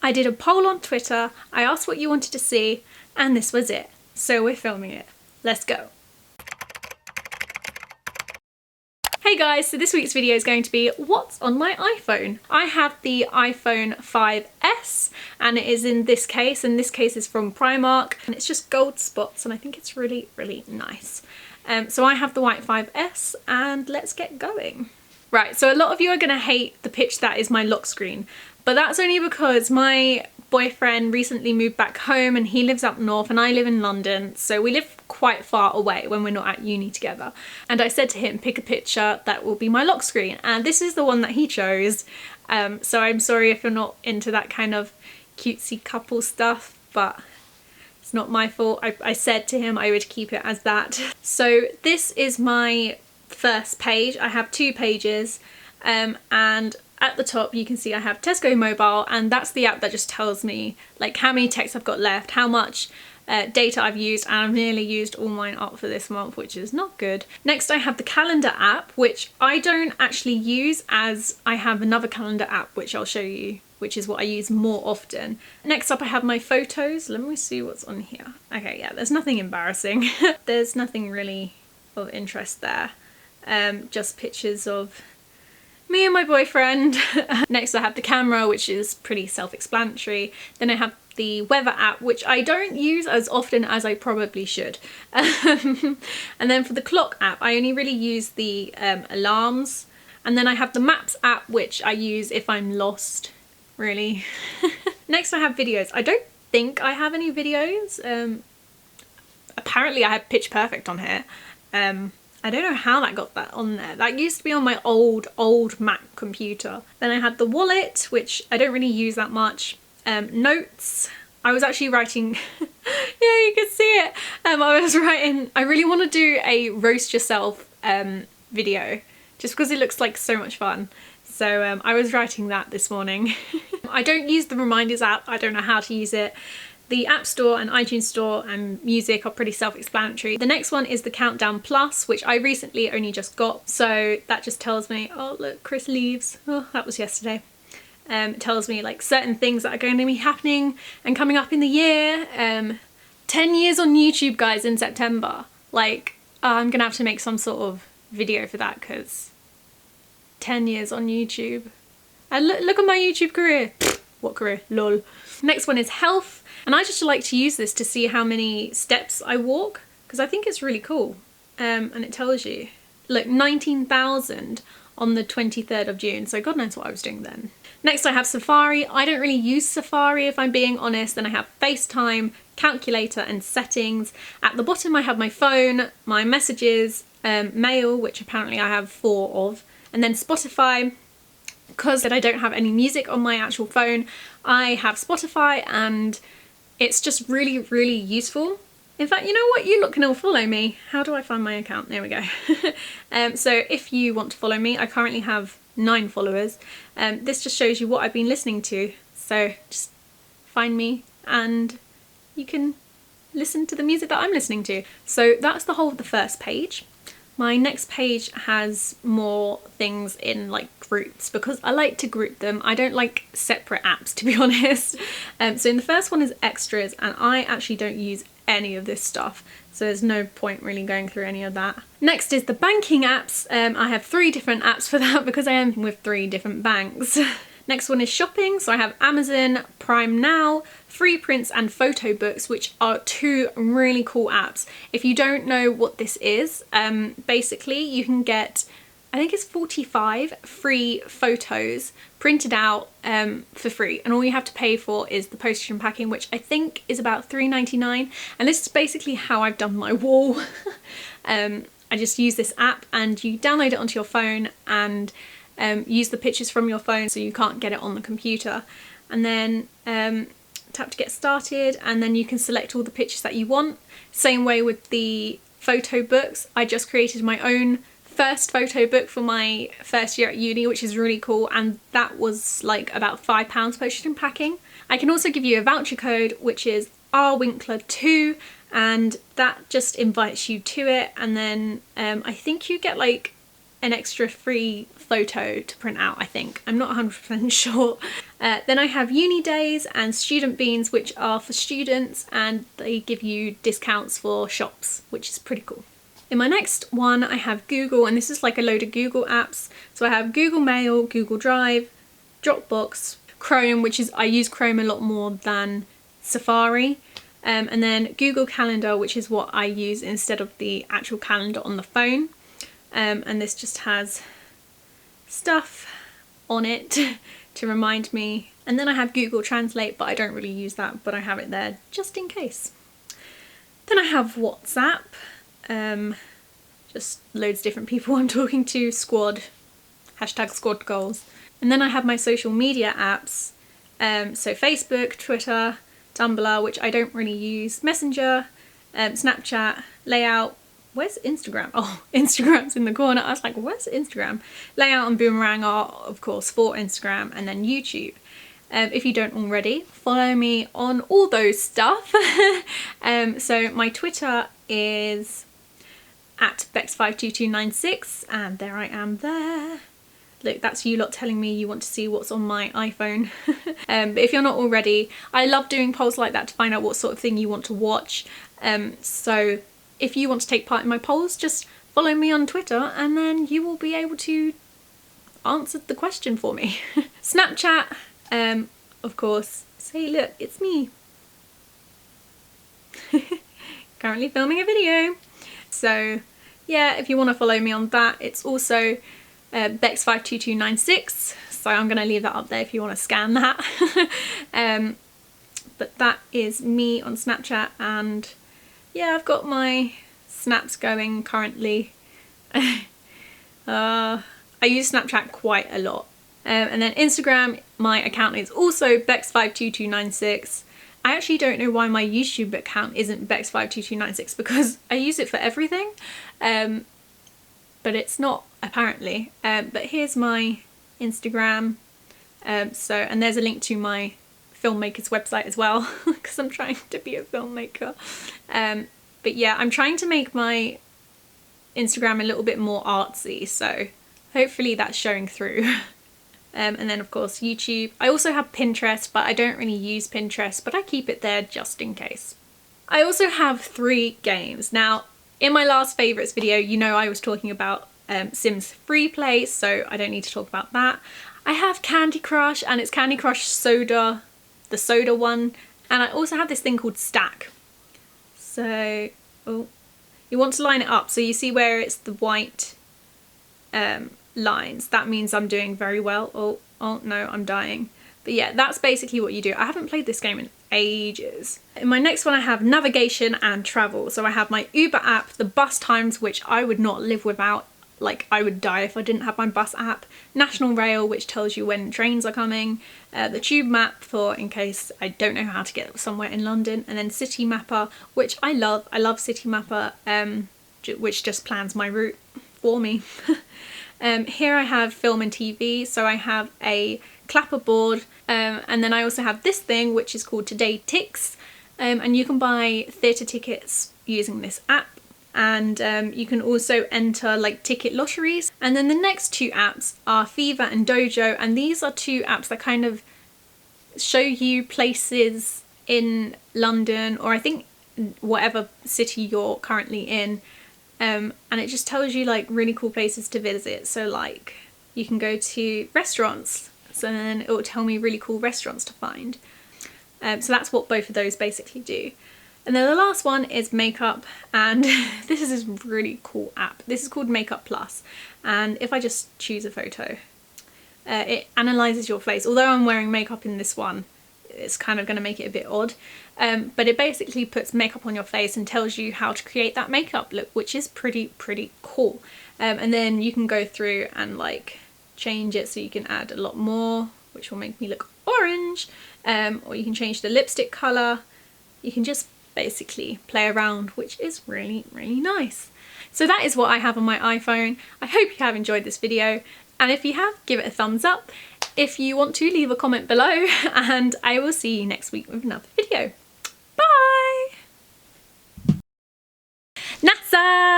I did a poll on Twitter, I asked what you wanted to see, and this was it. So we're filming it. Let's go. Hey guys, so this week's video is going to be what's on my iPhone. I have the iPhone 5S and it is in this case, and this case is from Primark, and it's just gold spots and I think it's really, really nice. So I have the white 5S and let's get going. Right, so a lot of you are going to hate the pitch that is my lock screen, but that's only because my boyfriend recently moved back home and he lives up north and I live in London, so we live quite far away when we're not at uni together. And I said to him, pick a picture that will be my lock screen, and this is the one that he chose. So I'm sorry if you're not into that kind of cutesy couple stuff, but it's not my fault. I said to him I would keep it as that. So this is my first page. I have two pages, and at the top you can see I have Tesco Mobile, and that's the app that just tells me like how many texts I've got left, how much data I've used, and I've nearly used all mine up for this month, which is not good. Next I have the calendar app, which I don't actually use as I have another calendar app which I'll show you, which is what I use more often. Next up I have my photos. Let me see what's on here. Okay, yeah, there's nothing embarrassing. There's nothing really of interest there. Just pictures of me and my boyfriend. Next I have the camera, which is pretty self-explanatory. Then I have the weather app, which I don't use as often as I probably should. And then for the clock app, I only really use the alarms. And then I have the maps app, which I use if I'm lost, really. Next I have videos. I don't think I have any videos. Apparently I have Pitch Perfect on here. I don't know how that got that on there. That used to be on my old Mac computer. Then I had the wallet, which I don't really use that much. Notes. I was actually writing, yeah, you can see it. I was writing, I really want to do a roast yourself video, just because it looks like so much fun. So I was writing that this morning. I don't use the reminders app. I don't know how to use it. The App Store and iTunes Store and music are pretty self-explanatory. The next one is the Countdown Plus, which I recently only just got. So that just tells me, oh look, Chris leaves. Oh, that was yesterday. It tells me like certain things that are going to be happening and coming up in the year. 10 years on YouTube, guys, in September. Like, I'm gonna have to make some sort of video for that, because 10 years on YouTube. And look at my YouTube career. What career? Lol. Next one is health. And I just like to use this to see how many steps I walk, because I think it's really cool. And it tells you, look, 19,000 on the 23rd of June. So God knows what I was doing then. Next I have Safari. I don't really use Safari if I'm being honest. Then I have FaceTime, calculator and settings. At the bottom I have my phone, my messages, mail, which apparently I have 4 of, and then Spotify. Because I don't have any music on my actual phone, I have Spotify, and it's just really, really useful. In fact, you know what? You lot can all follow me. How do I find my account? There we go. So if you want to follow me, I currently have 9 followers. This just shows you what I've been listening to. So just find me and you can listen to the music that I'm listening to. So that's the whole of the first page. My next page has more things in like groups, because I like to group them. I don't like separate apps, to be honest. So in the first one is extras, and I actually don't use any of this stuff, so there's no point really going through any of that. Next is the banking apps. I have 3 different apps for that because I am with 3 different banks. Next one is shopping, so I have Amazon, Prime Now, Free Prints and Photo Books, which are 2 really cool apps. If you don't know what this is, basically you can get, I think it's 45 free photos printed out for free, and all you have to pay for is the postage and packing, which I think is about £3.99, and this is basically how I've done my wall. I just use this app and you download it onto your phone and use the pictures from your phone, so you can't get it on the computer, and then tap to get started, and then you can select all the pictures that you want. Same way with the photo books. I just created my own first photo book for my first year at uni, which is really cool, and that was like about £5 postage and packing. I can also give you a voucher code, which is rwinkler2, and that just invites you to it, and then I think you get like an extra free photo to print out, I think. I'm not 100% sure. Then I have uni days and student beans, which are for students, and they give you discounts for shops, which is pretty cool. In my next one, I have Google, and this is like a load of Google apps. So I have Google Mail, Google Drive, Dropbox, Chrome, which is, I use Chrome a lot more than Safari, and then Google Calendar, which is what I use instead of the actual calendar on the phone. And this just has stuff on it to remind me. And then I have Google Translate, but I don't really use that, but I have it there just in case. Then I have WhatsApp. Just loads of different people I'm talking to, squad, hashtag squad goals. And then I have my social media apps, so Facebook, Twitter, Tumblr, which I don't really use, Messenger, Snapchat, Layout. Where's Instagram? Oh, Instagram's in the corner. I was like, where's Instagram? Layout and Boomerang are, of course, for Instagram, and then YouTube. If you don't already, follow me on all those stuff. So my Twitter is at Bex52296, and there I am there. Look, that's you lot telling me you want to see what's on my iPhone. But if you're not already, I love doing polls like that to find out what sort of thing you want to watch. So if you want to take part in my polls, just follow me on Twitter and then you will be able to answer the question for me. Snapchat, of course. Say, look, it's me. Currently filming a video. So yeah, if you want to follow me on that, it's also Bex52296, so I'm going to leave that up there if you want to scan that. But that is me on Snapchat, and yeah, I've got my snaps going currently. I use Snapchat quite a lot. And then Instagram, my account is also Bex52296. I actually don't know why my YouTube account isn't Bex52296 because I use it for everything, but it's not apparently. But here's my Instagram, and there's a link to my filmmaker's website as well because I'm trying to be a filmmaker. But yeah, I'm trying to make my Instagram a little bit more artsy, so hopefully that's showing through. And then of course YouTube. I also have Pinterest, but I don't really use Pinterest, but I keep it there just in case. I also have 3 games. Now, in my last favourites video, you know I was talking about Sims Free Play, so I don't need to talk about that. I have Candy Crush, and it's Candy Crush Soda, the soda one, and I also have this thing called Stack. So, oh, you want to line it up, so you see where it's the white lines. That means I'm doing very well. Oh no, I'm dying. But yeah, that's basically what you do. I haven't played this game in ages. In my next one I have navigation and travel. So I have my Uber app, the bus times, which I would not live without. Like, I would die if I didn't have my bus app. National Rail, which tells you when trains are coming. The Tube Map for in case I don't know how to get somewhere in London. And then City Mapper, which I love. I love City Mapper, which just plans my route for me. Here I have film and TV, so I have a clapperboard, and then I also have this thing which is called Today Ticks, and you can buy theatre tickets using this app, and you can also enter like ticket lotteries. And then the next 2 apps are Fever and Dojo, and these are 2 apps that kind of show you places in London, or I think whatever city you're currently in. And it just tells you like really cool places to visit. So like you can go to restaurants, so then it will tell me really cool restaurants to find. So that's what both of those basically do. And then the last one is makeup, and this is a really cool app. This is called Makeup Plus, and if I just choose a photo, it analyzes your face. Although I'm wearing makeup in this one, it's kind of going to make it a bit odd, but it basically puts makeup on your face and tells you how to create that makeup look, which is pretty cool. And then you can go through and like change it, so you can add a lot more, which will make me look orange, or you can change the lipstick colour. You can just basically play around, which is really nice. So that is what I have on my iPhone. I hope you have enjoyed this video, and if you have, give it a thumbs up. If you want to, leave a comment below, and I will see you next week with another video. Bye! NASA!